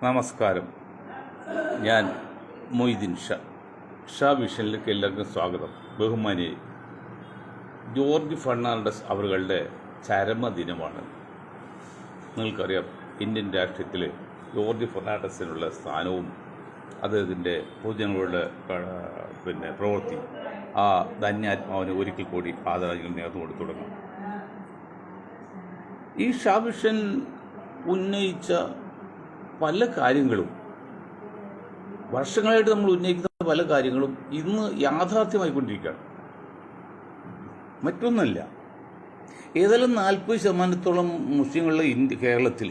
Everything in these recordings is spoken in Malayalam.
നമസ്കാരം. ഞാൻ മൊയ്തീൻ ഷാ വിഷനിലേക്ക് എല്ലാവർക്കും സ്വാഗതം. ബഹുമാനിയെ, ജോർജ് ഫെർണാണ്ടസ് അവരുടെ ചരമദിനമാണ്. നിങ്ങൾക്കറിയാം, ഇന്ത്യൻ രാഷ്ട്രീയത്തിൽ ജോർജ് ഫെർണാണ്ടസിനുള്ള സ്ഥാനവും അദ്ദേഹത്തിൻ്റെ പൊതുജനങ്ങളുടെ പ്രവൃത്തി ആ ധന്യാത്മാവിന് ഒരിക്കൽ കൂടി ആദരാഞ്ജലി നേർന്നുകൊണ്ട് തുടങ്ങും. ഈ ഷാ വിഷൻ ഉന്നയിച്ച പല കാര്യങ്ങളും, വർഷങ്ങളായിട്ട് നമ്മൾ ഉന്നയിക്കുന്ന പല കാര്യങ്ങളും ഇന്ന് യാഥാർത്ഥ്യമായിക്കൊണ്ടിരിക്കുകയാണ്. മറ്റൊന്നല്ല, ഏതായാലും 40% മുസ്ലിങ്ങളുടെ കേരളത്തിൽ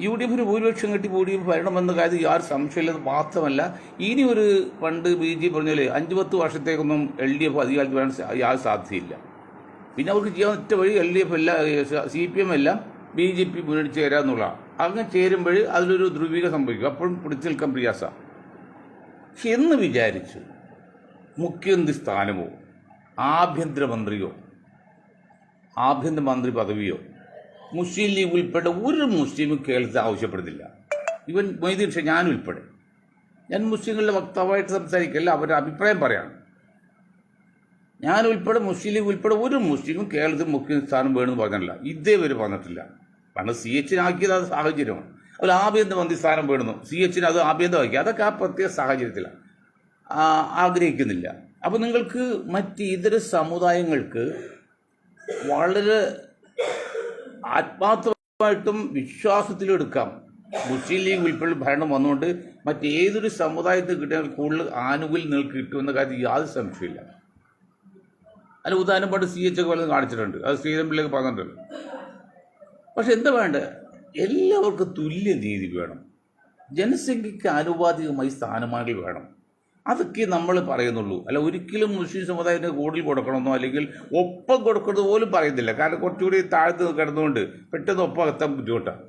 UDF ഭൂരിപക്ഷം കിട്ടി UDF വരണമെന്ന കാര്യത്തിൽ യാതൊരു സംശയമില്ലെന്ന് മാത്രമല്ല, ഇനി ഒരു പണ്ട് BJP പറഞ്ഞാൽ 5-10 വർഷത്തേക്കൊന്നും LDF അധികാരത്തിൽ വരാൻ യാതൊരു സാധ്യതയില്ല. പിന്നെ അവർക്ക് ചെയ്യാൻ ഒറ്റ വഴി LDF എല്ലാം CPM എല്ലാം BJP മുന്നണി ചേരാന്നുള്ളതാണ്. അങ്ങനെ ചേരുമ്പോൾ അതിലൊരു ധ്രുവീകരണം സംഭവിക്കും. അപ്പോഴും പിടിച്ചു നിൽക്കാൻ പ്രയാസമാണ്. പക്ഷെ എന്ന് വിചാരിച്ച് മുഖ്യമന്ത്രി സ്ഥാനമോ ആഭ്യന്തരമന്ത്രി പദവിയോ മുസ്ലിം ലീഗ് ഉൾപ്പെടെ ഒരു മുസ്ലിമും കേരളത്തിൽ ആവശ്യപ്പെടുന്നില്ല. ഇവൻ മൊയ്തീൻ ഷാ, ഞാനും ഉൾപ്പെടെ. ഞാൻ മുസ്ലിങ്ങളുടെ വക്താവായിട്ട് സംസാരിക്കല്ല, അവരുടെ അഭിപ്രായം പറയാണ്. ഞാനുൾപ്പെടെ മുസ്ലിം ലീഗ് ഉൾപ്പെടെ ഒരു മുസ്ലിമും കേരളത്തിൽ മുഖ്യ സ്ഥാനം വേണമെന്ന് പറഞ്ഞില്ല. ഇതേവരെ പറഞ്ഞിട്ടില്ല. പണ്ട് CH ആക്കിയത് അത് സാഹചര്യമാണ്. അതിൽ ആഭ്യന്തരമന്ത്രി സ്ഥാനം വേണമെന്നു CH അത് ആഭ്യന്തരമാക്കി. അതൊക്കെ ആ പ്രത്യേക സാഹചര്യത്തിലാണ്, ആഗ്രഹിക്കുന്നില്ല. അപ്പോൾ നിങ്ങൾക്ക് ഇതര സമുദായങ്ങൾക്ക് വളരെ ആത്മാർത്ഥമായിട്ടും വിശ്വാസത്തിലും എടുക്കാം. മുസ്ലിം ലീഗ് ഉൾപ്പെടെ ഭരണം വന്നുകൊണ്ട് മറ്റേതൊരു സമുദായത്തിൽ കിട്ടിയാൽ കൂടുതൽ ആനുകൂല്യം നിങ്ങൾക്ക് കിട്ടുമെന്ന കാര്യത്തിൽ യാതൊരു സംശയമില്ല. അതിന് ഉദാഹരണം പണ്ട് CH ഒക്കെ വല്ലതും കാണിച്ചിട്ടുണ്ട്, അത് ശ്രീധരൻപിള്ളയൊക്കെ പറഞ്ഞിട്ടുണ്ട്. പക്ഷെ എന്താ വേണ്ട, എല്ലാവർക്കും തുല്യ നീതി വേണം. ജനസംഖ്യയ്ക്ക് ആനുപാതികമായി സ്ഥാനമാനങ്ങൾ വേണം. അതൊക്കെ നമ്മൾ പറയുന്നുള്ളൂ. അല്ല, ഒരിക്കലും മുസ്ലിം സമുദായത്തിന് കൂടുതൽ കൊടുക്കണമെന്നോ അല്ലെങ്കിൽ ഒപ്പം കൊടുക്കുന്നത് പോലും പറയുന്നില്ല. കാരണം കുറച്ചുകൂടി താഴ്ത്ത് കിടന്നുകൊണ്ട് പെട്ടെന്ന് ഒപ്പം എത്താൻ ബുദ്ധിമുട്ടാണ്.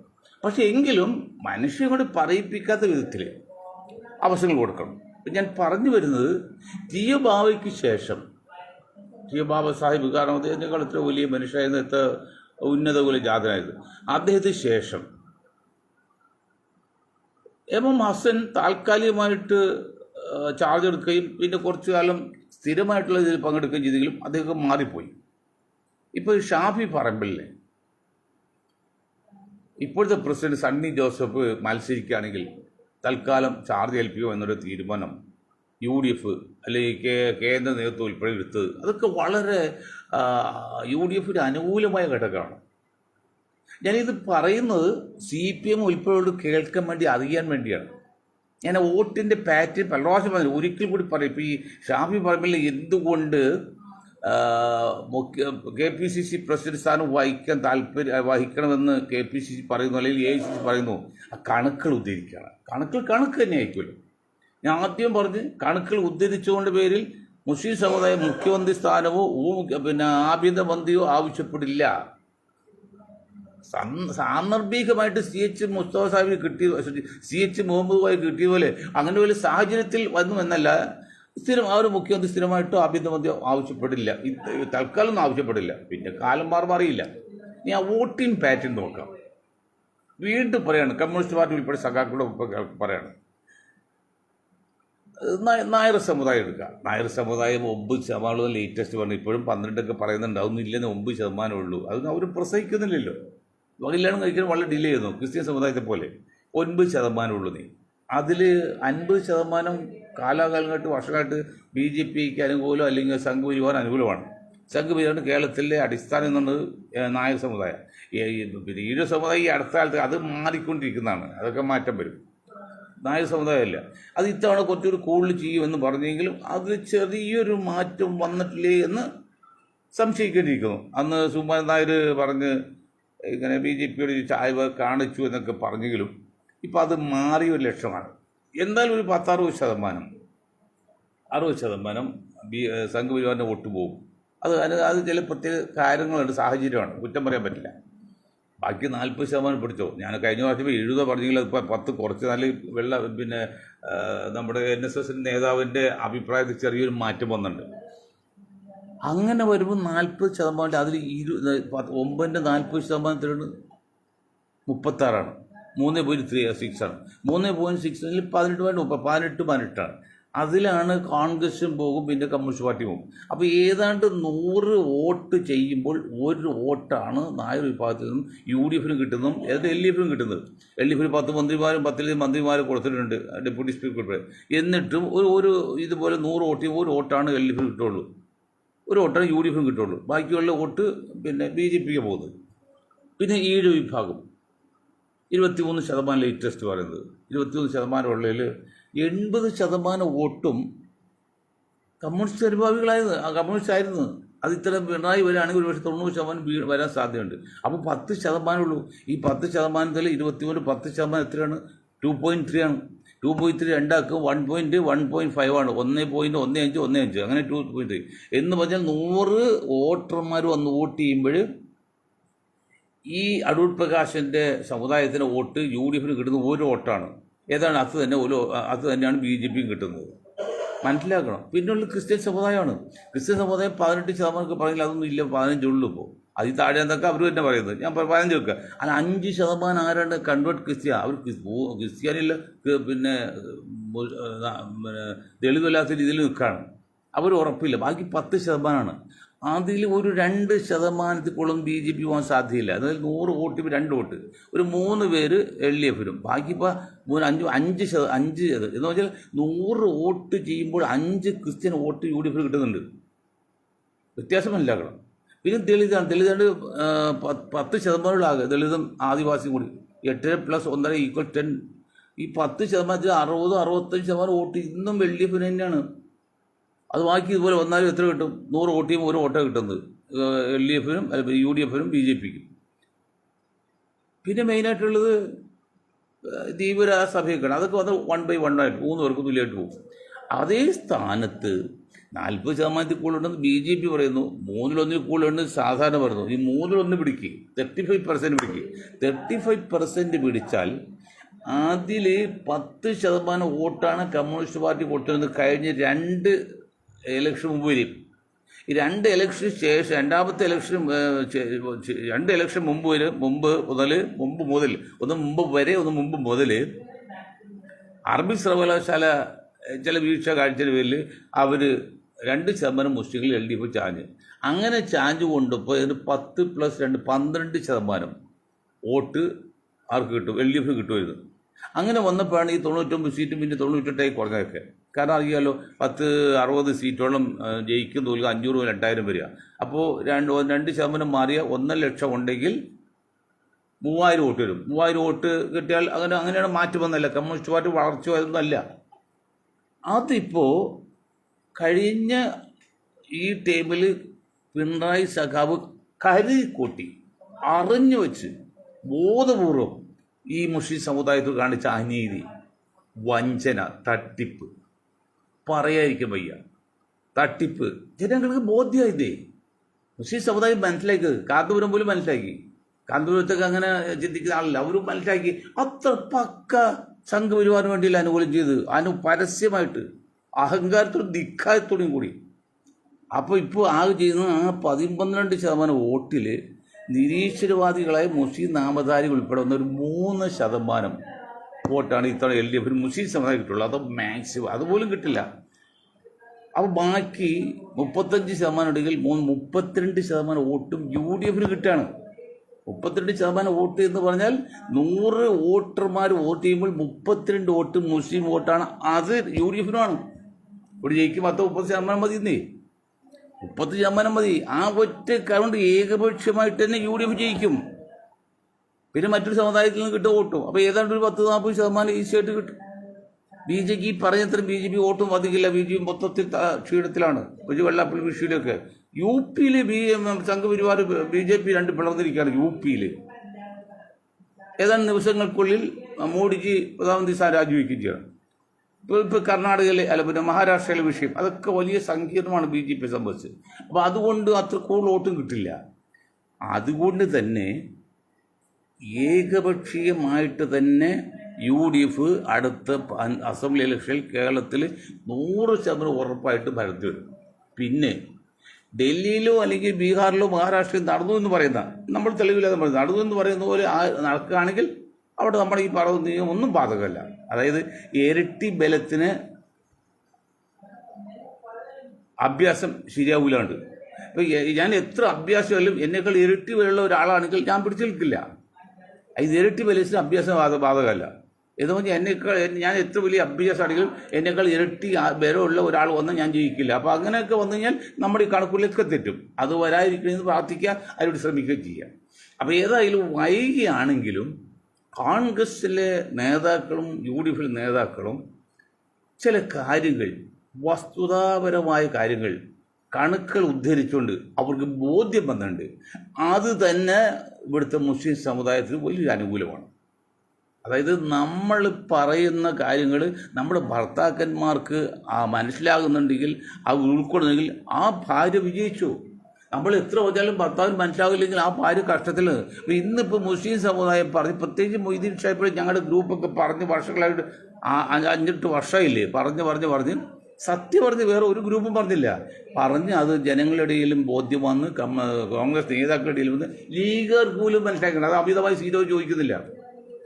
പക്ഷെ എങ്കിലും മനുഷ്യൻ കൊണ്ട് പറയിപ്പിക്കാത്ത വിധത്തിൽ അവസരങ്ങൾ കൊടുക്കണം. ഞാൻ പറഞ്ഞു വരുന്നത്, ബാബയ്ക്ക് ശേഷം ബാബ സാഹിബ്, കാരണം അദ്ദേഹത്തിനേക്കാൾ ഇത്ര വലിയ മനുഷ്യനായിരുന്നു, എത്ര ഉന്നത കുല ജാതനായത്. അദ്ദേഹത്തിന് ശേഷം MM ഹസൻ താൽക്കാലികമായിട്ട് ചാർജ് എടുക്കുകയും പിന്നെ കുറച്ചു കാലം സ്ഥിരമായിട്ടുള്ള ഇതിൽ പങ്കെടുക്കുകയും ചെയ്തെങ്കിലും അദ്ദേഹം മാറിപ്പോയി. ഇപ്പോൾ ഷാഫി പറമ്പിലിനെ ഇപ്പോഴത്തെ പ്രസിഡന്റ് സണ്ണി ജോസഫ് മത്സരിക്കുകയാണെങ്കിൽ തൽക്കാലം ചാർജ് ഏൽപ്പിക്കുക എന്നൊരു തീരുമാനം UDF അല്ലെങ്കിൽ കേന്ദ്ര നേതൃത്വം ഉൾപ്പെടെ എടുത്തത്, അതൊക്കെ വളരെ UDF അനുകൂലമായ ഘടകമാണ്. ഞാനിത് പറയുന്നത് CPM ഉൾപ്പെടെ കേൾക്കാൻ വേണ്ടി, അറിയാൻ വേണ്ടിയാണ്. ഞാൻ വോട്ടിൻ്റെ പാറ്റേൺ പല പ്രാവശ്യം പറഞ്ഞു, ഒരിക്കൽ കൂടി പറയും. ഇപ്പോൾ ഈ ഷാഫി പറമ്പിൽ എന്തുകൊണ്ട് KPCC പ്രസിഡന്റ് സ്ഥാനം വഹിക്കണമെന്ന് KPCC പറയുന്നു, അല്ലെങ്കിൽ AICC പറയുന്നു, ആ കണക്കുകൾ ഉദ്ധരിക്കുകയാണ്. കണക്ക് തന്നെ ആയിരിക്കുമല്ലോ. ഞാൻ ആദ്യം പറഞ്ഞ്, കണക്കുകൾ ഉദ്ധരിച്ചുകൊണ്ട് പേരിൽ മുസ്ലിം സമുദായം മുഖ്യമന്ത്രി സ്ഥാനമോ ആഭ്യന്തരമന്ത്രിയോ ആവശ്യപ്പെടില്ല. സാന്ദർഭികമായിട്ട് CH മുസ്തഫ സാഹിബിന് CH മുഹമ്മദ് ഭായി കിട്ടിയ പോലെ അങ്ങനെ വലിയ സാഹചര്യത്തിൽ വന്നു എന്നല്ല. ആ ഒരു മുഖ്യമന്ത്രി സ്ഥിരമായിട്ടോ ആഭ്യന്തരമന്ത്രിയോ ആവശ്യപ്പെടില്ല, തൽക്കാലം ഒന്നും ആവശ്യപ്പെടില്ല. പിന്നെ കാലം മാറിയില്ല. ഇനി ആ വോട്ടിംഗ് പാറ്റേൺ നോക്കാം. വീണ്ടും പറയാണ്, കമ്മ്യൂണിസ്റ്റ് പാർട്ടി ഉൾപ്പെടെ സഖാക്കളുടെ പറയാണ്, നായർ സമുദായം എടുക്കുക. നായർ സമുദായം 9% ലേറ്റസ്റ്റ് പറഞ്ഞു. ഇപ്പോഴും 12% പറയുന്നുണ്ട്. അതൊന്നും ഇല്ലെന്ന് 9% ഉള്ളൂ. അതൊന്നും അവർ പ്രസവിക്കുന്നില്ലല്ലോ. കല്യാണം കഴിക്കാൻ വളരെ ഡിലേ ചെയ്യുന്നു. ക്രിസ്ത്യൻ സമുദായത്തെ പോലെ 9% ഉള്ളൂ. അതിൽ 50% കാലാകാലമായിട്ട് വർഷങ്ങളായിട്ട് BJPക്ക് അനുകൂലം അല്ലെങ്കിൽ സംഘപരിവാർ അനുകൂലമാണ്. സംഘപരിവാറിന് കേരളത്തിലെ അടിസ്ഥാനം എന്നുള്ളത് നായർ സമുദായം. പിന്നെ ഈഴ സമുദായം ഈ അടുത്ത കാലത്ത് അത് മാറിക്കൊണ്ടിരിക്കുന്നതാണ്. അതൊക്കെ മാറ്റം വരും. നായർ സമുദായമല്ല. അത് ഇത്തവണ കുറച്ചുകൂടി കൂടുതൽ ചെയ്യുമെന്ന് പറഞ്ഞെങ്കിലും അതിൽ ചെറിയൊരു മാറ്റം വന്നിട്ടില്ലേ എന്ന് സംശയിക്കേണ്ടിയിരിക്കുന്നു. അന്ന് സുകുമാരൻ നായർ പറഞ്ഞ് ഇങ്ങനെ BJPയോട് ചായ്വ് കാണിച്ചു എന്നൊക്കെ പറഞ്ഞെങ്കിലും ഇപ്പം അത് മാറിയ ഒരു ലക്ഷണമാണ്. എന്തായാലും ഒരു 60% സംഘപരിവാറിൻ്റെ വോട്ട് പോകും. അത് ചില പ്രത്യേക കാര്യങ്ങളുണ്ട്, സാഹചര്യമാണ്, കുറ്റം പറയാൻ പറ്റില്ല. ബാക്കി 40% പിടിച്ചോ. ഞാൻ കഴിഞ്ഞ പ്രാവശ്യം 70 പറഞ്ഞെങ്കിൽ അതിപ്പോൾ 10 കുറച്ച് നല്ല നമ്മുടെ NSS നേതാവിൻ്റെ അഭിപ്രായത്തിൽ ചെറിയൊരു മാറ്റം വന്നിട്ടുണ്ട്. അങ്ങനെ വരുമ്പോൾ 40% അതിൽ 9-ൻ്റെ 40% 36 3.36 ആണ്. 3.6 18 അതിലാണ് കോൺഗ്രസും പോകും, പിന്നെ കമ്മ്യൂണിസ്റ്റ് പാർട്ടി പോകും. അപ്പോൾ ഏതാണ്ട് 100 വോട്ട് ചെയ്യുമ്പോൾ 1 വോട്ടാണ് നായർ വിഭാഗത്തിൽ നിന്നും UDF കിട്ടുന്നതും LDF കിട്ടുന്നത്. LDF 10 മന്ത്രിമാരും 10 മന്ത്രിമാരും കൊടുത്തിട്ടുണ്ട്, ഡെപ്യൂട്ടി സ്പീക്കർ. എന്നിട്ടും ഒരു ഇതുപോലെ 100 വോട്ട് 1 വോട്ടാണ് LDF കിട്ടുള്ളൂ, 1 വോട്ടാണ് UDF കിട്ടുള്ളൂ. ബാക്കിയുള്ള വോട്ട് പിന്നെ BJPക്ക് പോകുന്നത്. പിന്നെ ഈഴ് വിഭാഗം 23% ലേറ്റസ്റ്റ് പറയുന്നത്. 23% ഉള്ളതിൽ 80% വോട്ടും കമ്മ്യൂണിസ്റ്റ് കമ്മ്യൂണിസ്റ്റ് ആയിരുന്നു. അത് ഇത്തരം പിണറായി വരികയാണെങ്കിൽ ഒരുപക്ഷെ 90% വരാൻ സാധ്യതയുണ്ട്. അപ്പോൾ 10% ഉള്ളൂ. ഈ 10%ത്തിൽ 23 10% എത്രയാണ്? 2.3 ആണ്. 2.3 രണ്ടാക്കും 1.5 ആണ്. 1.15 അങ്ങനെ 2.3 എന്ന് പറഞ്ഞാൽ 100 വോട്ടർമാർ വന്ന് വോട്ട് ചെയ്യുമ്പോൾ ഈ അടൂർ പ്രകാശിൻ്റെ സമുദായത്തിൻ്റെ വോട്ട് UDF കിട്ടുന്ന 1 വോട്ടാണ്. ഏതാണ് അത് തന്നെയാണ് BJPയും കിട്ടുന്നത്. മനസ്സിലാക്കണം. പിന്നെയുള്ള ക്രിസ്ത്യൻ സമുദായമാണ്. ക്രിസ്ത്യൻ സമുദായം 18% പറഞ്ഞില്ല, അതൊന്നും ഇല്ല, 15 ഉള്ളൂ. ഇപ്പോൾ അതിൽ താഴെ എന്നൊക്കെ അവർ തന്നെ പറയുന്നത്. ഞാൻ 15 വെക്കുക. അല്ല, 5% ആരാണ് കൺവേർട്ട് ക്രിസ്ത്യാനി? അവർ ക്രിസ്ത്യാനിയിൽ പിന്നെ തെളിവില്ലാത്ത രീതിയിൽ നിൽക്കുകയാണ്. അവർ ഉറപ്പില്ല. ബാക്കി 10%ആണ്. അതിൽ ഒരു 2% കൂടുതൽ BJP പോകാൻ സാധ്യതയില്ല. അതായത് 100 വോട്ട് 2 വോട്ട്, ഒരു 3 പേര് LDFനും, ബാക്കി ഇപ്പോൾ 5 എന്ന് വെച്ചാൽ 100 വോട്ട് ചെയ്യുമ്പോൾ 5 ക്രിസ്ത്യൻ വോട്ട് UDF കിട്ടുന്നുണ്ട്. വ്യത്യാസം മനസ്സിലാക്കണം. പിന്നെ ദളിതാണ് 10% ദളിതും ആദിവാസിയും കൂടി 8 + 1.5 = 10. ഈ 10% 60-65% വോട്ട് ഇന്നും LDF തന്നെയാണ്. അത് ബാക്കി ഇതുപോലെ വന്നാലും എത്ര കിട്ടും? 100 വോട്ട് ചെയ്യുമ്പോൾ 1 വോട്ടാണ് കിട്ടുന്നത് LDFനും UDFനും BJPക്കും. പിന്നെ മെയിനായിട്ടുള്ളത് തീവ്ര സഭയൊക്കെയാണ്. അതൊക്കെ വന്ന് 1/1 ആയിട്ട് 3 പേർക്ക് തുല്യമായിട്ട് പോകും. അതേ സ്ഥാനത്ത് 40% കൂടുതലുണ്ടെന്ന് BJP പറയുന്നു, 3/1 കൂടുതലുണ്ടെന്ന് സാധാരണ പറയുന്നു. ഈ 3/1 പിടിക്കുക, 35% പിടിക്കുക. 35% പിടിച്ചാൽ അതിൽ 10% വോട്ടാണ് കമ്മ്യൂണിസ്റ്റ് പാർട്ടി കൊടുത്തിരുന്നത് കഴിഞ്ഞ 2 ഇലക്ഷൻ മുമ്പ് വരും. ഈ 2 ഇലക്ഷന് ശേഷം, രണ്ടാമത്തെ ഇലക്ഷൻ 2 ഇലക്ഷൻ മുമ്പ് മുതൽ അറബി സർവകലാശാല ചില വീഴ്ച കാഴ്ചയുടെ പേരിൽ അവർ 2% മുസ്ലിങ്ങൾ LDF ചാഞ്ഞ്, അങ്ങനെ ചാഞ്ച് കൊണ്ടപ്പോൾ 10 + 2 12% വോട്ട് ആർക്ക് കിട്ടും? LDF കിട്ടുമായിരുന്നു. അങ്ങനെ വന്നപ്പോഴാണ് ഈ 99 സീറ്റും പിന്നെ 98 കുറഞ്ഞതൊക്കെ. കാരണം അറിയാമല്ലോ, 60 സീറ്റോളം ജയിക്കും, തോൽക്കുക 500-2000 വരിക. അപ്പോൾ 2% മാറിയ 1 ലക്ഷം ഉണ്ടെങ്കിൽ 3000 വോട്ട് വരും. 3000 വോട്ട് കിട്ടിയാൽ അങ്ങനെയാണ് മാറ്റം വന്നല്ല. കമ്മ്യൂണിസ്റ്റ് പാർട്ടി വളർച്ച അതൊന്നല്ല. അതിപ്പോൾ കഴിഞ്ഞ ഈ ടൈമിൽ പിണറായി സഖാവ് കരുതിക്കൂട്ടി അറിഞ്ഞു വെച്ച് ബോധപൂർവം ഈ മുസ്ലിം സമുദായത്തിൽ കാണിച്ച അനീതി, വഞ്ചന, തട്ടിപ്പ് പറയാതിരിക്കും വയ്യ. തട്ടിപ്പ് ജനങ്ങൾക്ക് ബോധ്യമായില്ലേ? മുസ്ലിം സമുദായം മനസ്സിലാക്കിയത്. കാന്തപുരം പോലും മനസ്സിലാക്കി. കാന്തപുരത്തൊക്കെ അങ്ങനെ ചിന്തിക്കുന്ന ആളല്ല, അവരും മനസ്സിലാക്കി. അത്ര പക്ക സംഘപരിവാറിന് വേണ്ടിയില്ല അനുകൂലം ചെയ്ത്, പരസ്യമായിട്ട് അഹങ്കാരത്തോടും ധിക്കാരത്തോടും കൂടി. അപ്പോൾ ഇപ്പോൾ ആകെ ചെയ്യുന്ന ആ 12% വോട്ടിൽ നിരീശ്വരവാദികളായ മുസ്ലിം നാമധാരികൾ ഉൾപ്പെടെ വന്ന ഒരു 3% വോട്ടാണ് ഇത്തവണ LDF മുസ്ലിം സമുദായം കിട്ടുള്ളൂ. അത് മാക്സിമം അതുപോലും കിട്ടില്ല. അപ്പോൾ ബാക്കി 35% ഉണ്ടെങ്കിൽ 32% വോട്ടും UDF കിട്ടുകയാണ്. 32% വോട്ട് എന്ന് പറഞ്ഞാൽ 100 വോട്ടർമാർ വോട്ട് ചെയ്യുമ്പോൾ 32 വോട്ട് മുസ്ലിം വോട്ടാണ്. അത് UDFനുമാണ്. ഇവിടെ ജയിക്കും 30% മതി എന്നേ, 30% മതി. ആ ഒറ്റ കൗണ്ട് ഏകപക്ഷമായിട്ട് തന്നെ UDF ജയിക്കും. പിന്നെ മറ്റൊരു സമുദായത്തിൽ നിന്ന് കിട്ടുക വോട്ടും. അപ്പോൾ ഏതാണ്ട് ഒരു 10-40% ഈസിയായിട്ട് കിട്ടും. BJP പറഞ്ഞത്ര BJP വോട്ടും വധിക്കില്ല. BJP മൊത്തത്തിൽ ക്ഷീണത്തിലാണ്. ഒരു Vellappally വിഷയിലൊക്കെ UP Sangh Parivar BJP 2 പിളർന്നിരിക്കുകയാണ്. UP ഏതാണ്ട് ദിവസങ്ങൾക്കുള്ളിൽ മോഡിജി പ്രധാനമന്ത്രി സ്ഥാനം രാജിവെക്കുകയും ചെയ്യണം. ഇപ്പോൾ കർണാടകയിലെ പിന്നെ മഹാരാഷ്ട്രയിലെ വിഷയം അതൊക്കെ വലിയ സങ്കീർണമാണ് BJP സംബന്ധിച്ച്. അപ്പോൾ അതുകൊണ്ട് അത്ര കൂടുതൽ വോട്ടും കിട്ടില്ല. അതുകൊണ്ട് തന്നെ ഏകപക്ഷീയമായിട്ട് തന്നെ UDF അടുത്ത അസംബ്ലി ഇലക്ഷനിൽ കേരളത്തിൽ 100% ഉറപ്പായിട്ട് ഭരണത്തിൽ വരും. പിന്നെ ഡൽഹിയിലോ അല്ലെങ്കിൽ ബീഹാറിലോ മഹാരാഷ്ട്രയിൽ നടന്നു എന്ന് പറയുന്ന, നമ്മൾ തെളിവില്ലാതെ പറയുന്നത് നടന്നു എന്ന് പറയുന്ന പോലെ നടക്കുകയാണെങ്കിൽ അവിടെ നമ്മുടെ ഈ പറയുന്ന നിയമം ഒന്നും ബാധകമല്ല. അതായത് ഇരട്ടി ബലത്തിന് അഭ്യാസം ശരിയാവില്ലാണ്ട്. ഇപ്പോൾ ഞാൻ എത്ര അഭ്യാസമല്ലും എന്നേക്കാൾ ഇരട്ടി ബലമുള്ള ഒരാളാണെങ്കിൽ ഞാൻ പിടിച്ചു നിൽക്കില്ല. ഇത് ഇരട്ടി ബലത്തിന് അഭ്യാസം ബാധകമല്ല. എന്ന് പറഞ്ഞാൽ ഞാൻ എത്ര വലിയ അഭ്യാസമാണെങ്കിലും എന്നേക്കാൾ ഇരട്ടി ബലമുള്ള ഒരാൾ വന്നാൽ ഞാൻ ജയിക്കില്ല. അപ്പോൾ അങ്ങനെയൊക്കെ വന്നു കഴിഞ്ഞാൽ നമ്മുടെ ഈ കണക്കുകളിലൊക്കെ തെറ്റും. അത് വരാതിരിക്കണമെന്ന് പ്രാർത്ഥിക്കുക, അതിനോട് ശ്രമിക്കുകയും ചെയ്യുക. അപ്പോൾ ഏതായാലും വൈകിയാണെങ്കിലും കോൺഗ്രസ്സിലെ നേതാക്കളും UDF നേതാക്കളും ചില കാര്യങ്ങൾ, വസ്തുതാപരമായ കാര്യങ്ങൾ, കണക്കുകൾ ഉദ്ധരിച്ചുകൊണ്ട് അവർക്ക് ബോധ്യം വന്നിട്ടുണ്ട്. അത് തന്നെ ഇവിടുത്തെ മുസ്ലിം സമുദായത്തിന് വലിയൊരു അനുകൂലമാണ്. അതായത് നമ്മൾ പറയുന്ന കാര്യങ്ങൾ നമ്മുടെ ഭർത്താക്കന്മാർക്ക് മനസ്സിലാകുന്നുണ്ടെങ്കിൽ, അത് ഉൾക്കൊള്ളുന്നെങ്കിൽ ആ ഭാര്യ വിജയിച്ചു. നമ്മൾ എത്ര പറഞ്ഞാലും ഭർത്താവിന് മനസ്സിലാകില്ലെങ്കിൽ ആ ഭാര്യ കഷ്ടത്തിൽ. ഇന്നിപ്പോൾ മുസ്ലിം സമുദായം പറഞ്ഞ്, പ്രത്യേകിച്ച് മൊയ്തീൻ ഷാഹിബ് ഞങ്ങളുടെ ഗ്രൂപ്പൊക്കെ പറഞ്ഞ് വർഷങ്ങളായിട്ട് 5-8 വർഷമായില്ലേ പറഞ്ഞ് സത്യം പറഞ്ഞ് വേറെ ഒരു ഗ്രൂപ്പും പറഞ്ഞില്ല. പറഞ്ഞ് അത് ജനങ്ങളുടെ ഇടയിലും ബോധ്യം വന്ന് കോൺഗ്രസ് നേതാക്കളുടെ ഇടയിൽ വന്ന് ലീഗർക്ക് പോലും മനസ്സിലാക്കണം. അത് അമിതമായി സീറ്റ് ചോദിക്കുന്നില്ല.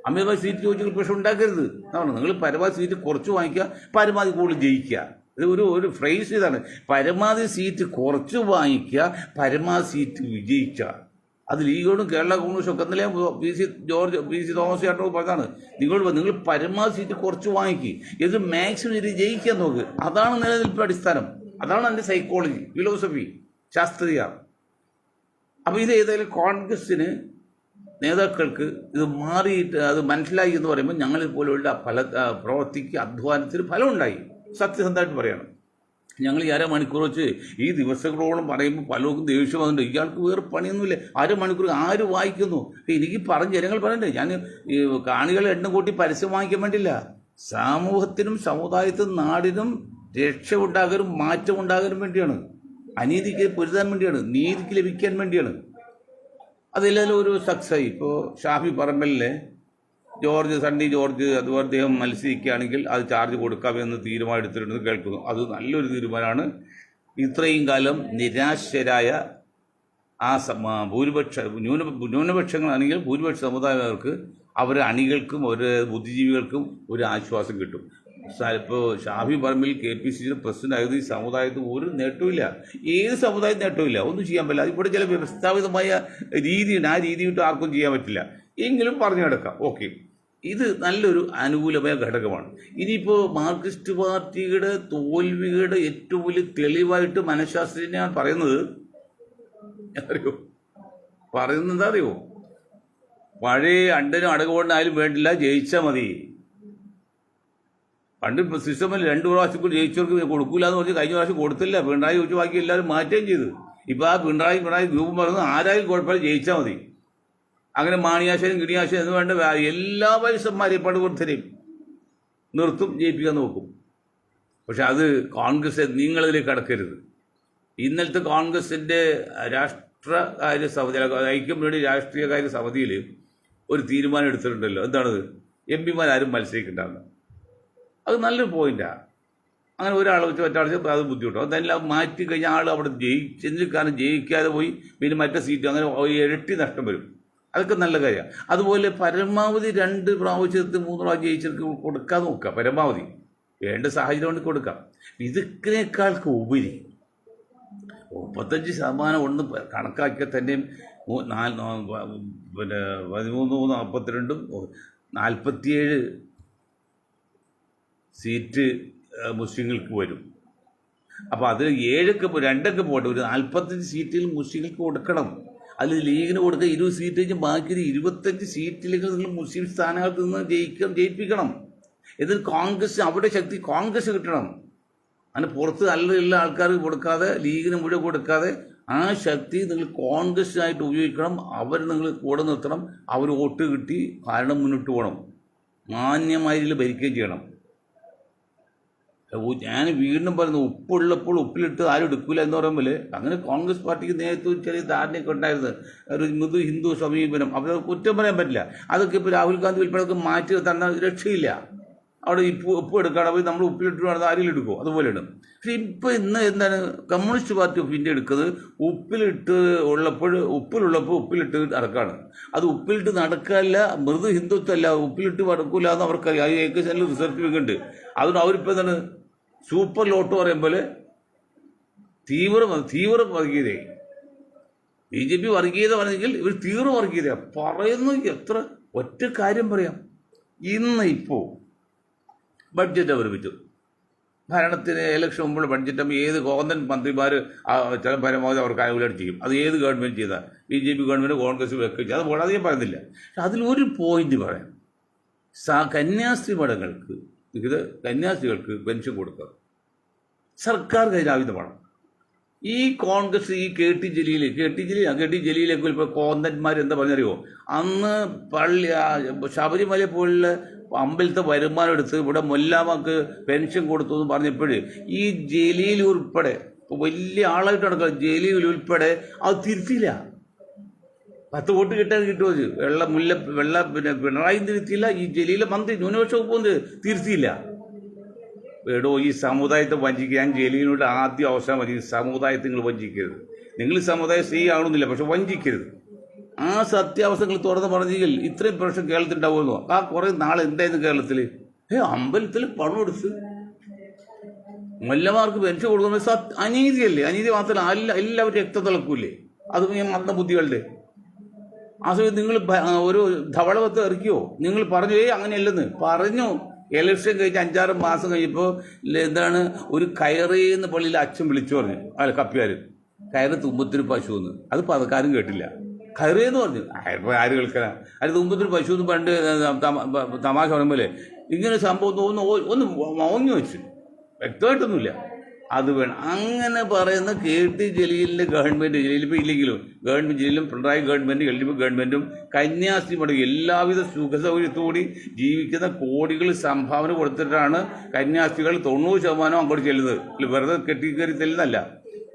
അമിതമായി സീറ്റ് ചോദിച്ചാൽ പ്രശ്നം ഉണ്ടാക്കരുത് എന്നാണ്. നിങ്ങൾ പരമാവധി സീറ്റ് കുറച്ച് വാങ്ങിക്കുക, പരമാവധി കൂടുതൽ ജയിക്കുക. ഇത് ഒരു ഫ്രേസ് ഇതാണ്. പരമാവധി സീറ്റ് കുറച്ച് വാങ്ങിക്കുക, പരമാവധി സീറ്റ് വിജയിക്കുക. അത് ലീഗോടും കേരള കോൺഗ്രസും ഒക്കെ ഇന്നലെ PC തോമസ് ചേട്ടനോട് പറഞ്ഞതാണ്. നിങ്ങൾ പരമാവധി സീറ്റ് കുറച്ച് വാങ്ങിക്കുക, ഇത് മാക്സിമം ഇത് ജയിക്കാൻ നോക്ക്. അതാണ് നിലനിൽപ്പിന്റെ അടിസ്ഥാനം. അതാണ് എൻ്റെ സൈക്കോളജി, ഫിലോസഫി, ശാസ്ത്രീയ. അപ്പോൾ ഇത് ഏതായാലും കോൺഗ്രസ്സിന് നേതാക്കൾക്ക് ഇത് മാറിയിട്ട് അത് മനസ്സിലായി എന്ന് പറയുമ്പോൾ ഞങ്ങളെ പോലെയുള്ള പ്രവൃത്തിക്ക്, അധ്വാനത്തിന് ഫലമുണ്ടായി. സത്യസന്ധമായിട്ട് പറയണം. ഞങ്ങൾ ഈ അരമണിക്കൂർ വെച്ച് ഈ ദിവസങ്ങളോളം പറയുമ്പോൾ പലർക്കും ദേഷ്യം വന്നിട്ടുണ്ട്. ഇയാൾക്ക് വേറെ പണിയൊന്നുമില്ല, അരമണിക്കൂർ ആര് വായിക്കുന്നു? എനിക്ക് ജനങ്ങൾ പറയണ്ടേ, ഞാൻ ഈ കാണികളെ എണ്ണം കൂട്ടി പരസ്യം വാങ്ങിക്കാൻ വേണ്ടിയില്ല. സമൂഹത്തിനും സമുദായത്തിനും നാടിനും രക്ഷ ഉണ്ടാകാനും മാറ്റം ഉണ്ടാകാനും വേണ്ടിയാണ്. അനീതിക്ക് പൊരുതാൻ വേണ്ടിയാണ്, നീതിക്ക് ലഭിക്കാൻ വേണ്ടിയാണ്. അതിലെല്ലാം ഒരു സക്സസ്. ഇപ്പോൾ ഷാഫി പറമ്പലിലെ സണ്ണി ജോർജ് അതുപോലെ അദ്ദേഹം മത്സരിക്കുകയാണെങ്കിൽ അത് ചാർജ് കൊടുക്കാമെന്ന് തീരുമാനം എടുത്തിട്ടുണ്ടെന്ന് കേൾക്കുന്നു. അത് നല്ലൊരു തീരുമാനമാണ്. ഇത്രയും കാലം നിരാശരായ ആ ന്യൂനപക്ഷങ്ങളാണെങ്കിൽ ഭൂരിപക്ഷ സമുദായങ്ങൾക്ക്, അവരുടെ അണികൾക്കും അവരുടെ ബുദ്ധിജീവികൾക്കും ഒരു ആശ്വാസം കിട്ടും. ഇപ്പോൾ ഷാഫി പറമ്പിൽ KPCC പ്രസിഡന്റ് ആയത് ഈ സമുദായത്തിന് ഒരു നേട്ടമില്ല, ഏത് സമുദായത്തിന് നേട്ടമില്ല, ഒന്നും ചെയ്യാൻ പറ്റില്ല. ഇവിടെ ചില വ്യവസ്ഥാപിതമായ രീതിയുണ്ട്, ആ രീതി വിട്ട് ആർക്കും ചെയ്യാൻ പറ്റില്ല. എങ്കിലും പറഞ്ഞു കിടക്കാം. ഓക്കെ, ഇത് നല്ലൊരു അനുകൂലമായ ഘടകമാണ്. ഇനിയിപ്പോൾ മാർക്സിസ്റ്റ് പാർട്ടിയുടെ തോൽവിയുടെ ഏറ്റവും വലിയ തെളിവായിട്ട് മനഃശാസ്ത്രജ്ഞനാണ് പറയുന്നത്. അറിയോ പഴയ അണ്ടനും അടകൊണ്ടായാലും വേണ്ടില്ല, ജയിച്ചാൽ മതി. പണ്ട് സിസ്റ്റമിൽ 2 പ്രാവശ്യം ജയിച്ചവർക്ക് കൊടുക്കൂല എന്ന് പറഞ്ഞ് കഴിഞ്ഞ പ്രാവശ്യം കൊടുത്തില്ല. പിണറായി ചോദിച്ചു, ബാക്കി എല്ലാവരും മാറ്റുകയും ചെയ്തു. ഇപ്പോൾ ആ പിണറായി ഗ്രൂപ്പ് പറയുന്നത് ആരായാലും കുഴപ്പമില്ല, ജയിച്ചാൽ മതി. അങ്ങനെ മാണിയാശാനും കിണിയാശാനും എന്ന് വേണ്ട എല്ലാ വയസ്സന്മാരെയും പടുവൃദ്ധരെയും നിർത്തും, ജയിപ്പിക്കാൻ നോക്കും. പക്ഷെ അത് കോൺഗ്രസ്, നിങ്ങളതിലേക്ക് കടക്കരുത്. ഇന്നലത്തെ കോൺഗ്രസിൻ്റെ രാഷ്ട്രകാര്യ സമിതി, ഐക്യമുന്നണി രാഷ്ട്രീയകാര്യ സമിതിയിൽ ഒരു തീരുമാനം എടുത്തിട്ടുണ്ടല്ലോ. എന്താണത്? MP-മാരും മത്സരിക്കണ്ടെന്ന്. അത് നല്ലൊരു പോയിന്റാണ്. അങ്ങനെ ഒരാളെ വെച്ച് മറ്റാൾ അത് ബുദ്ധിമുട്ടും. അതെല്ലാം മാറ്റി കഴിഞ്ഞാൽ ആൾ അവിടെ കാരണം ജയിക്കാതെ പോയി പിന്നെ മറ്റേ സീറ്റ് അങ്ങനെ ഇരട്ടി നഷ്ടം വരും. അതൊക്കെ നല്ല കാര്യമാണ്. അതുപോലെ പരമാവധി 2 പ്രാവശ്യത്തിൽ 3 പ്രാവശ്യം ജയിച്ചവർക്ക് കൊടുക്കാൻ നോക്കുക. പരമാവധി വേണ്ട സാഹചര്യം കൊണ്ട് കൊടുക്കാം. ഇതിനേക്കാൾക്ക് ഉപരി 35% ഒന്ന് കണക്കാക്കിയാൽ തന്നെയും 13, 47 സീറ്റ് മുസ്ലിങ്ങൾക്ക് വരും. അപ്പോൾ അതിൽ 7 2 പോട്ടെ, ഒരു 45 സീറ്റിൽ മുസ്ലിങ്ങൾക്ക് കൊടുക്കണം. അതിൽ ലീഗിന് കൊടുക്കുക 20 സീറ്റ് കഴിഞ്ഞ് ബാക്കി 25 സീറ്റിലേക്ക് നിങ്ങൾ മുസ്ലിം സ്ഥാനാർത്ഥി നിന്ന് ജയിപ്പിക്കണം. എന്നിട്ട് കോൺഗ്രസ്, അവിടെ ശക്തി കോൺഗ്രസ് കിട്ടണം. അങ്ങനെ പുറത്ത് നല്ല ആൾക്കാർക്ക് കൊടുക്കാതെ, ലീഗിന് മുഴുവൻ കൊടുക്കാതെ ആ ശക്തി നിങ്ങൾ കോൺഗ്രസിനായിട്ട് ഉപയോഗിക്കണം. അവർ നിങ്ങൾ കൂടെ നിർത്തണം. അവർ വോട്ട് കിട്ടി ഭരണം മുന്നോട്ട് പോകണം. മാന്യമായി ഭരിക്കുകയും ചെയ്യണം. ഞാൻ വീണ്ടും പറയുന്നു, ഉപ്പുള്ളപ്പോൾ ഉപ്പിലിട്ട് ആരും എടുക്കില്ല എന്ന് പറയുമ്പോൾ അങ്ങനെ കോൺഗ്രസ് പാർട്ടിക്ക് നേതൃത്വം ചെറിയ ധാരണയൊക്കെ ഉണ്ടായിരുന്നു. ഒരു മൃദു ഹിന്ദു സമീപനം, അവർ കുറ്റം പറയാൻ പറ്റില്ല. അതൊക്കെ ഇപ്പോൾ രാഹുൽ ഗാന്ധി ഉൾപ്പെടെ മാറ്റി തന്നെ രക്ഷയില്ല. അവിടെ ഉപ്പ് എടുക്കാതെ പോയി നമ്മൾ ഉപ്പിലിട്ട് വേണം അരിയിലെടുക്കുമോ അതുപോലെയാണ്. പക്ഷെ ഇപ്പം ഇന്ന് എന്താണ് കമ്മ്യൂണിസ്റ്റ് പാർട്ടി ഓഫ് ഇന്ത്യ എടുക്കുന്നത്? ഉപ്പിലുള്ളപ്പോൾ ഉപ്പിലിട്ട് നടക്കാണ്. അത് ഉപ്പിലിട്ട് നടക്കാനല്ല, മൃദു ഹിന്ദുത്വമല്ല, ഉപ്പിലിട്ട് നടക്കൂല എന്ന് അവർക്കറിയാം. അത് ഏകദേശം റിസർച്ച് വെക്കുന്നുണ്ട്. അതുകൊണ്ട് അവരിപ്പോൾ എന്താണ് സൂപ്പർ ലോട്ടോ പറയും പോലെ തീവ്ര വർഗീയതയായി. BJP വർഗീയത പറഞ്ഞെങ്കിൽ ഇവർ തീവ്ര വർഗീയത പറയുന്നു. എത്ര ഒറ്റ കാര്യം പറയാം, ഇപ്പോൾ ബഡ്ജറ്റ് അവതരിപ്പിച്ചു. ഭരണത്തിന് ഇലക്ഷൻ മുമ്പുള്ള ബഡ്ജറ്റ് ഏത് കോന്തൻ മന്ത്രിമാർ ചില പരമാവധി അവർക്ക് ആനുകൂല്യം ചെയ്യും. അത് ഏത് ഗവൺമെൻറ് ചെയ്താൽ BJP ഗവൺമെൻറ് കോൺഗ്രസ് വെക്കുക ചെയ്യും. അത് വളരെ ഞാൻ പറയുന്നില്ല. പക്ഷെ അതിലൊരു പോയിന്റ് പറയാം. കന്യാസ്ത്രീ മഠങ്ങൾക്ക് കന്യാസ്ത്രീകൾക്ക് പെൻഷൻ കൊടുക്കുക സർക്കാർ ഖജനാവിന്ന് വേണം. ഈ കോൺഗ്രസ് ഈ കെ ടി ജലീലേക്ക് ഇപ്പോൾ കോന്തന്മാർ എന്താ പറഞ്ഞറിയോ? അന്ന് ശബരിമല പോലുള്ള അമ്പലത്തെ വരുമാനം എടുത്ത് ഇവിടെ മൊല്ലാമക്ക് പെൻഷൻ കൊടുത്തു എന്ന് പറഞ്ഞപ്പോൾ ഈ ജലീൽ ഉൾപ്പെടെ വലിയ ആളായിട്ട് നടക്കുക ജലീൽ ഉൾപ്പെടെ അത് തിരുത്തിയില്ല. 10 വോട്ട് കിട്ടാൻ കിട്ടുമോ? പിന്നെ പിണറായി തിരുത്തിയില്ല. ഈ ജലീലെ മന്ത്രി ന്യൂനപക്ഷ വകുപ്പ് തിരുത്തിയില്ല. എടോ, ഈ സമുദായത്തെ വഞ്ചിക്കാൻ ജലീലിനോട് ആദ്യം അവസരം മതി. സമുദായത്തെ നിങ്ങൾ വഞ്ചിക്കരുത്. നിങ്ങൾ സമുദായം സ്ത്രീ ആവണമെന്നില്ല, പക്ഷെ വഞ്ചിക്കരുത്. ആ സത്യാവസ്ഥകൾ തുറന്ന് പറഞ്ഞെങ്കിൽ ഇത്രയും പ്രശ്നം കേരളത്തിൽ ഉണ്ടാവുമെന്നോ? കുറേ നാളെ എന്തായിരുന്നു കേരളത്തിൽ? അമ്പലത്തിൽ പണം എടുത്ത് മല്ലമാർക്ക് പെൻഷൻ കൊടുക്കുന്നത് അനീതിയല്ലേ? അനീതി മാത്രമല്ല, എല്ലാവരും രക്തം തിളക്കൂലേ? അത് മന്ദബുദ്ധികളുടെ. ആ സമയത്ത് നിങ്ങൾ ഒരു ധവളവത്ത് ഇറക്കിയോ? നിങ്ങൾ പറഞ്ഞു അങ്ങനെയല്ലെന്ന് പറഞ്ഞു. ഇലക്ഷൻ കഴിഞ്ഞ് 5-6 മാസം കഴിഞ്ഞപ്പോൾ എന്താണ് ഒരു കയറേന്ന് പള്ളിയിൽ അച്ഛൻ വിളിച്ചു പറഞ്ഞു, കപ്പിയാർ കയറ് തുമ്പത്തൊരു പശു എന്ന്. അത് പതക്കാരും കേട്ടില്ല. കയറേന്ന് പറഞ്ഞു. ആര് കേൾക്കാനാ? അത് തുമ്പത്തൊരു പശു എന്ന് പണ്ട് തമാശ പറയുമ്പോലെ ഇങ്ങനെ സംഭവം ഒന്ന് മോങ്ങി വെച്ചു. വ്യക്തമായിട്ടൊന്നുമില്ല. അത് വേണം അങ്ങനെ പറയുന്ന കെ ടി ജലീലിൻ്റെ ഗവൺമെൻറ്, ജലീലിപ്പോൾ ഇല്ലെങ്കിലും ജലീലും പിണറായി ഗവൺമെൻറ് LDF ഗവൺമെൻറ്റും കന്യാസ്ത്രീ മഠം എല്ലാവിധ സുഖസൗകര്യത്തോടി ജീവിക്കുന്ന കോടികൾ സംഭാവന കൊടുത്തിട്ടാണ് കന്യാസ്ത്രീകൾ 90% അങ്ങോട്ട് ചെല്ലുന്നത്. വെറുതെ കെട്ടിക്കയറി ചെല്ലുന്നല്ല.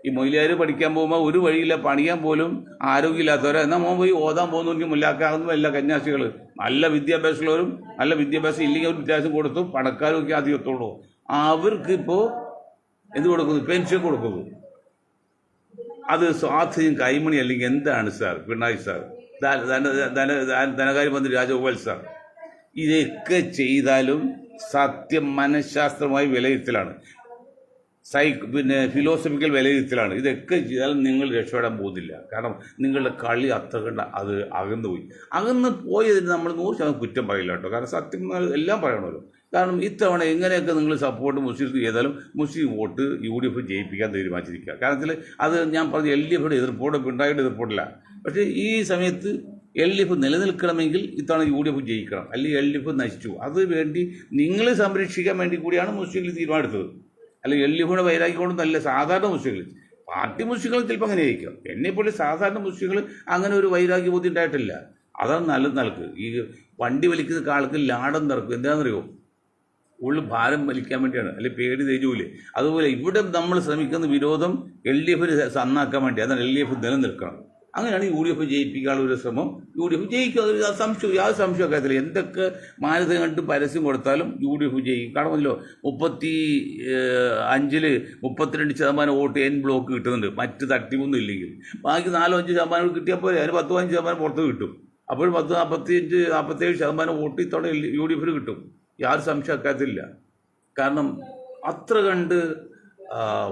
ഈ മൊയിലാർ പഠിക്കാൻ പോകുമ്പോൾ ഒരു വഴിയില്ല, പണിയാൻ പോലും ആരോഗ്യമില്ലാത്തവരെ എന്നാൽ മോൻ പോയി ഓതാൻ പോകുന്നവർക്ക് മുല്ലാക്കാവുന്നതല്ല. കന്യാസ്ത്രീകൾ നല്ല വിദ്യാഭ്യാസമുള്ളവരും നല്ല വിദ്യാഭ്യാസം ഇല്ലെങ്കിൽ ഒരു വ്യത്യാസം കൊടുത്തു പണക്കാരും ഒക്കെ ആദ്യം എത്തുള്ളൂ. അവർക്കിപ്പോൾ എന്ത് കൊടുക്കുന്നു? പെൻഷൻ കൊടുക്കുന്നു. അത് സ്വാധീനം കൈമണി അല്ലെങ്കിൽ എന്താണ് സാർ? പിണറായി സാർ, ധനകാര്യമന്ത്രി രാജഗോപാൽ സാർ, ഇതൊക്കെ ചെയ്താലും സത്യം മനഃശാസ്ത്രമായി വിലയിരുത്തലാണ്, പിന്നെ ഫിലോസഫിക്കൽ വിലയിരുത്തലാണ്. ഇതൊക്കെ ചെയ്താലും നിങ്ങൾ രക്ഷപ്പെടാൻ പോകുന്നില്ല. കാരണം നിങ്ങളുടെ കളി അത്ര കണ്ട അത് അകന്നു പോയതിന് നമ്മൾ 100% കുറ്റം പറയില്ല കേട്ടോ. കാരണം സത്യം എല്ലാം പറയണമല്ലോ. കാരണം ഇത്തവണ എങ്ങനെയൊക്കെ നിങ്ങൾ സപ്പോർട്ട് മുസ്ലിംസ് ചെയ്താലും മുസ്ലിം വോട്ട് UDF ജയിപ്പിക്കാൻ തീരുമാനിച്ചിരിക്കുക. കാരണത്തിൽ അത് ഞാൻ പറഞ്ഞ LDFയുടെ എതിർപ്പോടെ പിണറായിയുടെ എതിർപ്പോടില്ല. പക്ഷേ ഈ സമയത്ത് LDF നിലനിൽക്കണമെങ്കിൽ ഇത്തവണ UDF ജയിക്കണം, അല്ലെങ്കിൽ LDF നശിച്ചു. അത് വേണ്ടി നിങ്ങൾ സംരക്ഷിക്കാൻ വേണ്ടി കൂടിയാണ് മുസ്ലിങ്ങൾ തീരുമാനമെടുത്തത്. അല്ലെങ്കിൽ LDFയുടെ വൈരാഗ്യം നല്ല സാധാരണ മുസ്ലിങ്ങൾ, പാർട്ടി മുസ്ലിങ്ങൾ ചിലപ്പോൾ അങ്ങനെ ആയിരിക്കും. എന്നെപ്പോലെ സാധാരണ മുസ്ലിങ്ങൾ അങ്ങനെ ഒരു വൈരാഗ്യ ബോധ്യം ഉണ്ടായിട്ടില്ല. അതാണ് നല്ലത്. നൽകു ഈ വണ്ടി വലിക്കുന്ന ആൾക്ക് ലാടം നിറക്കും. എന്താണെന്നറിയോ? ഉള്ളു ഭാരം വലിക്കാൻ വേണ്ടിയാണ്, അല്ലെങ്കിൽ പേടി തരൂലേ? അതുപോലെ ഇവിടെ നമ്മൾ ശ്രമിക്കുന്ന വിരോധം LDFന് നന്നാക്കാൻ വേണ്ടി. അതാണ് LDF നിലനിൽക്കണം. അങ്ങനെയാണ് UDF ജയിപ്പിക്കാനുള്ള ഒരു ശ്രമം. UDF ജയിക്കും, അതൊരു യാതൊരു സംശയമൊക്കെ. എന്തൊക്കെ മാനദണ്ഡം കണ്ട് പരസ്യം കൊടുത്താലും UDF ജയിക്കും. കാണുമല്ലോ, 35-ൽ 32% വോട്ട് N ബ്ലോക്ക് കിട്ടുന്നുണ്ട്, മറ്റ് തട്ടിപ്പൊന്നും ഇല്ലെങ്കിൽ. ബാക്കി 4-5% കിട്ടിയാൽ പോലെ അതിന് 10-15% പുറത്ത് കിട്ടും. അപ്പോൾ 45-47% വോട്ട് ഇത്തവണ UDFന് കിട്ടും. യാതൊരു സംശയക്കാത്തില്ല. കാരണം അത്ര കണ്ട്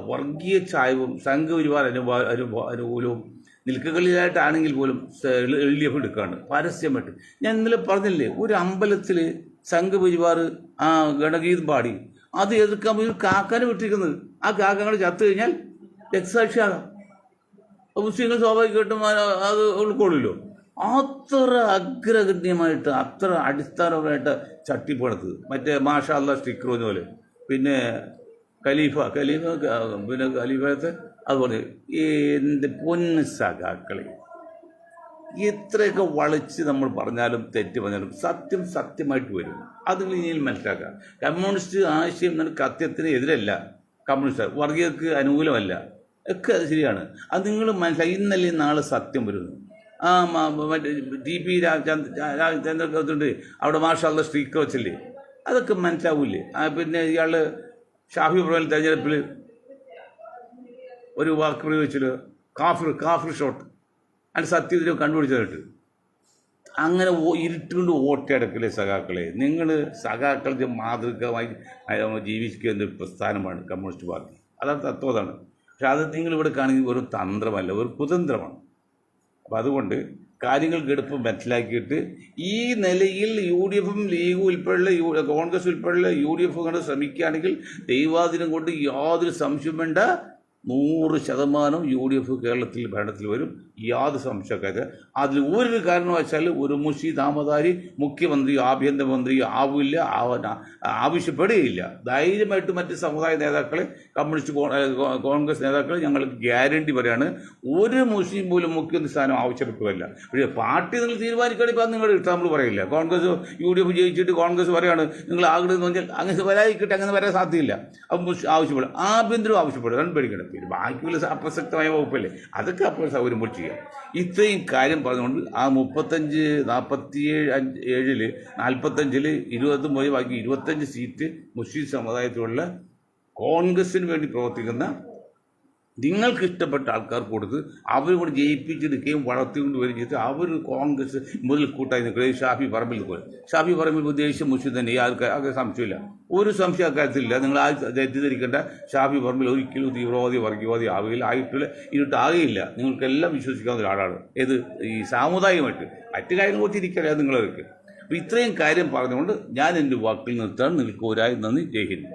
വർഗീയ ചായവും സംഘപരിവാർ അനുകൂലവും നിൽക്കുകളിലായിട്ടാണെങ്കിൽ പോലും LDF എടുക്കുകയാണ് പരസ്യമായിട്ട്. ഞാൻ ഇന്നലെ പറഞ്ഞില്ലേ, ഒരു അമ്പലത്തിൽ സംഘപരിവാർ ഗണഗീതം പാടി അത് എതിർക്കാൻ പോയി ഒരു കാക്കാനെ വിട്ടിരിക്കുന്നത്. ആ കാക്കങ്ങൾ ചത്തു കഴിഞ്ഞാൽ രക്തസാക്ഷിയാകാം. മുസ്ലിങ്ങൾ സ്വാഭാവികമായിട്ടും അത് ഉൾക്കൊള്ളുമല്ലോ. അത്ര അഗ്രഗണ്യമായിട്ട് അത്ര അടിസ്ഥാനപരമായിട്ട് ചട്ടിപ്പണത്ത് മറ്റേ മാഷാ അല്ലാ സ്റ്റിക്കർ പോലെ, പിന്നെ പിന്നെ ഖലീഫത്തെ അതുപോലെ എന്ത് പൊന്ന് സഖാക്കളെ, എത്രയൊക്കെ വളച്ച് നമ്മൾ പറഞ്ഞാലും തെറ്റ് പറഞ്ഞാലും സത്യമായിട്ട് വരും. അത് ഇനിയും മനസ്സിലാക്കുക. കമ്മ്യൂണിസ്റ്റ് ആശയം സത്യത്തിന് എതിരല്ല, കമ്മ്യൂണിസ്റ്റ് വർഗീയർക്ക് അനുകൂലമല്ല, ഒക്കെ അത് ശരിയാണ്. അത് നിങ്ങൾ മനസ്സിലാക്കി. ഇന്നല്ലേ നാളെ സത്യം വരുന്നു. മറ്റേ TP രാമചന്ദ്രൻ അവിടെ മാഷാ അല്ലാ സ്റ്റിക്കർ വെച്ചില്ലേ? അതൊക്കെ മനസ്സിലാവൂലേ? പിന്നെ ഇയാൾ ഷാഫി പറമ്പിൽ തെരഞ്ഞെടുപ്പിൽ ഒരു വാക്ക് പ്രയോഗിച്ചിട്ട് കാഫിർ ഷോട്ട് അതിൻ്റെ സത്യത്തിൽ കണ്ടുപിടിച്ചതായിട്ട് അങ്ങനെ ഇരുട്ടുകൊണ്ട് വോട്ടടക്കലെ സഖാക്കളെ. നിങ്ങൾ സഖാക്കളുടെ മാതൃകമായി ജീവിക്കുന്ന ഒരു പ്രസ്ഥാനമാണ് കമ്മ്യൂണിസ്റ്റ് പാർട്ടി. അതാണ് തത്വതാണ്. പക്ഷെ അത് നിങ്ങളിവിടെ കാണിക്കുന്നത് ഒരു തന്ത്രമല്ല, ഒരു കുതന്ത്രമാണ്. അപ്പം അതുകൊണ്ട് കാര്യങ്ങൾ ഗെടുപ്പ് മനസ്സിലാക്കിയിട്ട് ഈ നിലയിൽ UDF-ഉം ലീഗും ഉൾപ്പെടെയുള്ള കോൺഗ്രസ് ഉൾപ്പെടെയുള്ള UDF കണ്ട് ശ്രമിക്കുകയാണെങ്കിൽ ദൈവാധീനം കൊണ്ട് യാതൊരു സംശയം വേണ്ട, 100% UDF കേരളത്തിൽ ഭരണത്തിൽ വരും. യാതൊരു സംശയക്കാര്. അതിൽ ഒരു കാരണവശാൽ ഒരു മുർഷിദ് അഹമ്മദാരി മുഖ്യമന്ത്രി ആഭ്യന്തരമന്ത്രി ആവില്ല, ആവശ്യപ്പെടുകയില്ല. ധൈര്യമായിട്ട് മറ്റ് സമുദായ നേതാക്കളെ, കമ്മ്യൂണിസ്റ്റ് കോൺഗ്രസ് നേതാക്കളെ ഞങ്ങൾ ഗ്യാരണ്ടി പറയാണ്, ഒരു മുസ്ലിം പോലും മുഖ്യമന്ത്രി സ്ഥാനം ആവശ്യപ്പെട്ടുകയില്ല. പക്ഷേ പാർട്ടി നിങ്ങൾ തീരുമാനിക്കുകയാണെങ്കിൽ ഇപ്പം നിങ്ങളുടെ എക്സാമ്പിൾ പറയില്ല. കോൺഗ്രസ് UDF ജയിച്ചിട്ട് കോൺഗ്രസ് പറയാണ് നിങ്ങൾ ആഗ്രഹം പറഞ്ഞാൽ അങ്ങനെ വരാതിരിക്കട്ടെ, അങ്ങനെ വരാൻ സാധ്യതയില്ല. അപ്പം ആവശ്യപ്പെടും, ആഭ്യന്തരം ആവശ്യപ്പെടും, രണ്ടും പേടിക്കണം. പിന്നെ ബാക്കിയുള്ള അപ്രസക്തമായ വകുപ്പല്ലേ, അതൊക്കെ അപ്പോൾ സൗകര്യം പോലെ ചെയ്യാം. ഇത്രയും കാര്യം പറഞ്ഞുകൊണ്ട് ആ 35, 47 45 20 പോയി ബാക്കി 25 സീറ്റ് മുസ്ലിം സമുദായത്തിലുള്ള കോൺഗ്രസിന് വേണ്ടി പ്രവർത്തിക്കുന്ന നിങ്ങൾക്ക് ഇഷ്ടപ്പെട്ട ആൾക്കാർക്ക് കൊടുത്ത് അവർ കൂടെ ജയിപ്പിച്ചെടുക്കുകയും വളർത്തിക്കൊണ്ട് വരികയും ചെയ്തിട്ട് അവർ കോൺഗ്രസ് മുതൽ കൂട്ടായി നിൽക്കുന്നത്. ഷാഫി പറമ്പിൽ പോലെ, ഷാഫി പറമ്പിൽ ദേശീയ മുസ്ലിം തന്നെ, ആൾക്ക് സംശയമില്ല, ഒരു സംശയ കാര്യത്തിലില്ല. നിങ്ങൾ ആ തെറ്റിദ്ധരിക്കേണ്ട. ഷാഫി പറമ്പിൽ ഒരിക്കലും തീവ്രവാദി വർഗീയവാദി ആവുകയില്ല, ആയിട്ടുള്ള ഇരുട്ടാകുകയില്ല. നിങ്ങൾക്കെല്ലാം വിശ്വസിക്കാവുന്ന ഒരാളാണ്. ഏത് ഈ സാമുദായികമായിട്ട് മറ്റു കാര്യങ്ങൾ കുറിച്ചിരിക്കറിയാം നിങ്ങൾക്ക്. അപ്പോൾ ഇത്രയും കാര്യം പറഞ്ഞുകൊണ്ട് ഞാൻ എൻ്റെ വാക്കിൽ നിർത്താൻ നിങ്ങൾക്ക് ഒരായി നന്ദി. ജയ് ഹിന്ദ്.